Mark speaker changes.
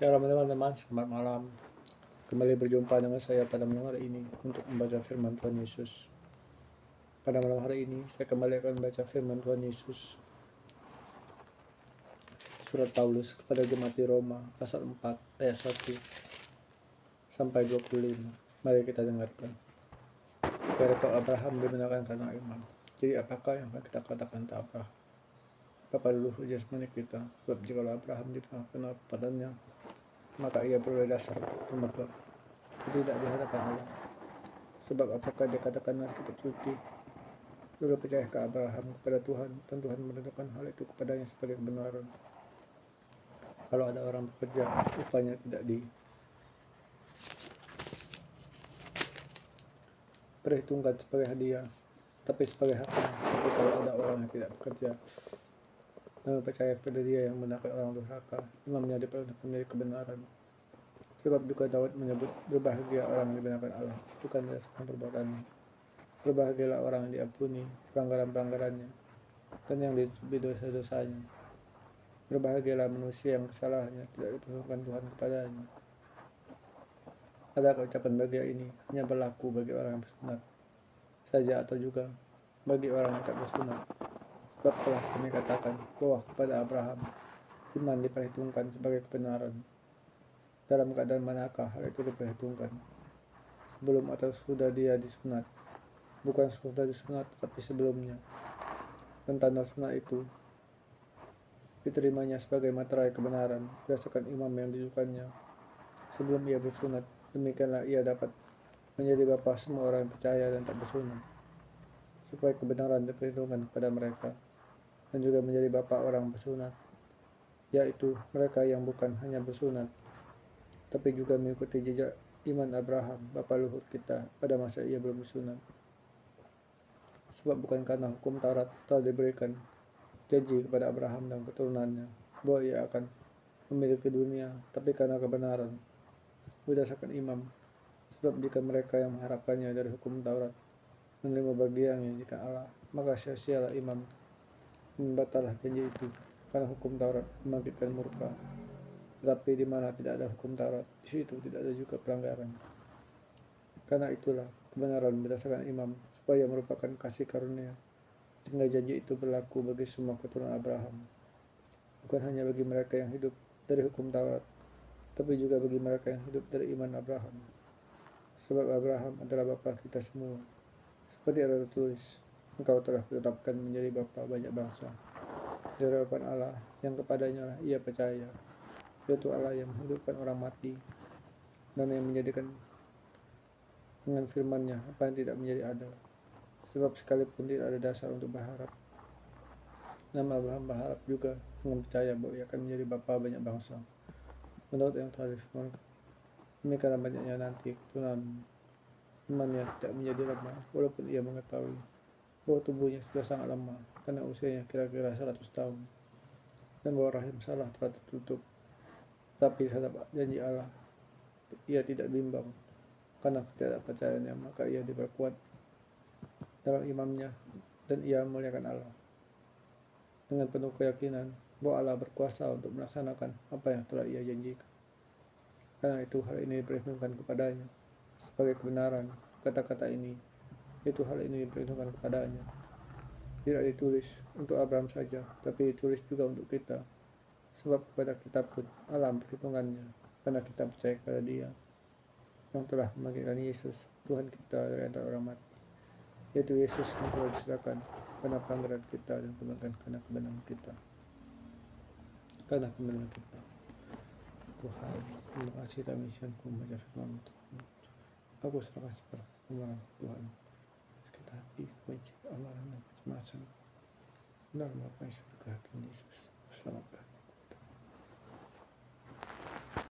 Speaker 1: Shalom teman-teman, selamat malam. Kembali berjumpa dengan saya pada malam hari ini untuk membaca firman Tuhan Yesus. Pada malam hari ini saya kembali akan membaca firman Tuhan Yesus, surat Paulus kepada jemaat di Roma pasal 4 ayat 1 sampai 25. Mari kita dengarkan. Berkat Abraham dibenarkan karena iman. Jadi apakah yang akan kita katakan tentang Abraham? Bapa leluhur jasmani kita, sebab jika Abraham dibenarkan padanya, maka ia beroleh dasar bermegah, tidak di hadapan Allah. Sebab apakah dikatakan dalam kitab suci, lalu percaya ke Abraham kepada Tuhan, dan Tuhan menentukan hal itu kepadanya sebagai kebenaran. Kalau ada orang bekerja, upahnya tidak diperhitungkan sebagai hadiah, tapi sebagai haknya. Tapi kalau ada orang yang tidak bekerja, namun percaya kepada Dia yang membenarkan orang durhaka, imamnya diperhitungkan menjadi kebenaran. Sebab juga Daud menyebut, berbahagia orang yang dibenarkan Allah, bukan berdasarkan perbuatannya. Berbahagialah orang yang diampuni pelanggaran-pelanggarannya, dan yang ditutupi dosa-dosanya. Berbahagialah manusia yang kesalahannya tidak diperhitungkan Tuhan kepadanya. Adakah ucapan bahagia ini hanya berlaku bagi orang yang bersunat saja, atau juga bagi orang yang tak bersunat? Sebab telah kami katakan bahwa kepada Abraham iman diperhitungkan sebagai kebenaran. Dalam keadaan manakah hal itu diperhitungkan? Sebelum atau sudah dia disunat? Bukan sudah disunat, tetapi sebelumnya. Dan tanda sunat itu diterimanya sebagai materai kebenaran berdasarkan imam yang ditunjukkannya sebelum ia bersunat. Demikianlah ia dapat menjadi bapa semua orang yang percaya dan tak bersunat, supaya kebenaran diperhitungkan kepada mereka, dan juga menjadi bapa orang bersunat, yaitu mereka yang bukan hanya bersunat, tapi juga mengikuti jejak iman Abraham, bapa leluhur kita, pada masa ia belum bersunat. Sebab bukan karena hukum Taurat telah diberikan janji kepada Abraham dan keturunannya bahwa ia akan memiliki dunia, tapi karena kebenaran berdasarkan imam. Sebab jika mereka yang mengharapkannya dari hukum Taurat menerima bagiannya jika Allah, maka sia-sialah imam, membatalah janji itu, karena hukum Taurat membangkitkan murka. Tetapi di mana tidak ada hukum Taurat, di situ tidak ada juga pelanggaran. Karena itulah kebenaran berdasarkan imam, supaya merupakan kasih karunia, sehingga janji itu berlaku bagi semua keturunan Abraham, bukan hanya bagi mereka yang hidup dari hukum Taurat, tapi juga bagi mereka yang hidup dari iman Abraham. Sebab Abraham adalah bapa kita semua. Seperti ada tertulis, engkau telah ditetapkan menjadi bapa banyak bangsa di hadapan Allah yang kepadanya lah ia percaya, yaitu Allah yang menghidupkan orang mati, dan yang menjadikan dengan firman-Nya apa yang tidak menjadi ada. Sebab sekalipun tidak ada dasar untuk berharap, nama Abraham berharap juga dengan percaya bahwa ia akan menjadi bapa banyak bangsa, menurut yang telah difirmankan. Demikianlah banyaknya nanti keturunan imannya tidak menjadi lemah, walaupun ia mengetahui bahwa tubuhnya sudah sangat lemah karena usianya kira-kira 100 tahun, dan bahwa rahim Sarah telah tertutup. Tapi terhadap janji Allah ia tidak bimbang karena ketidakpercayaannya, maka ia diperkuat dalam imannya, dan ia memuliakan Allah dengan penuh keyakinan bahwa Allah berkuasa untuk melaksanakan apa yang telah ia janjikan. Karena itu hal ini diperhitungkan kepadanya sebagai kebenaran. Kata-kata ini, itu hal ini diperhitungkan kepadanya, tidak ditulis untuk Abraham saja, tapi ditulis juga untuk kita. Sebab kepada kita pun Allah memperhitungkannya, karena kita percaya kepada Dia yang telah membangkitkan Yesus Tuhan kita dari antara orang mati, yaitu Yesus yang telah diserahkan karena pelanggaran kita dan kebanggaan karena kebenaran kita. Tuhan, terima kasih kami siangku membaca firman Tuhan. Aku serahkan sepenuhnya kebenaran Tuhan, sakit hati, kebencian, amaran, dan kecemasan. Dalam nama Yesus Tuhan Yesus, selamatkan.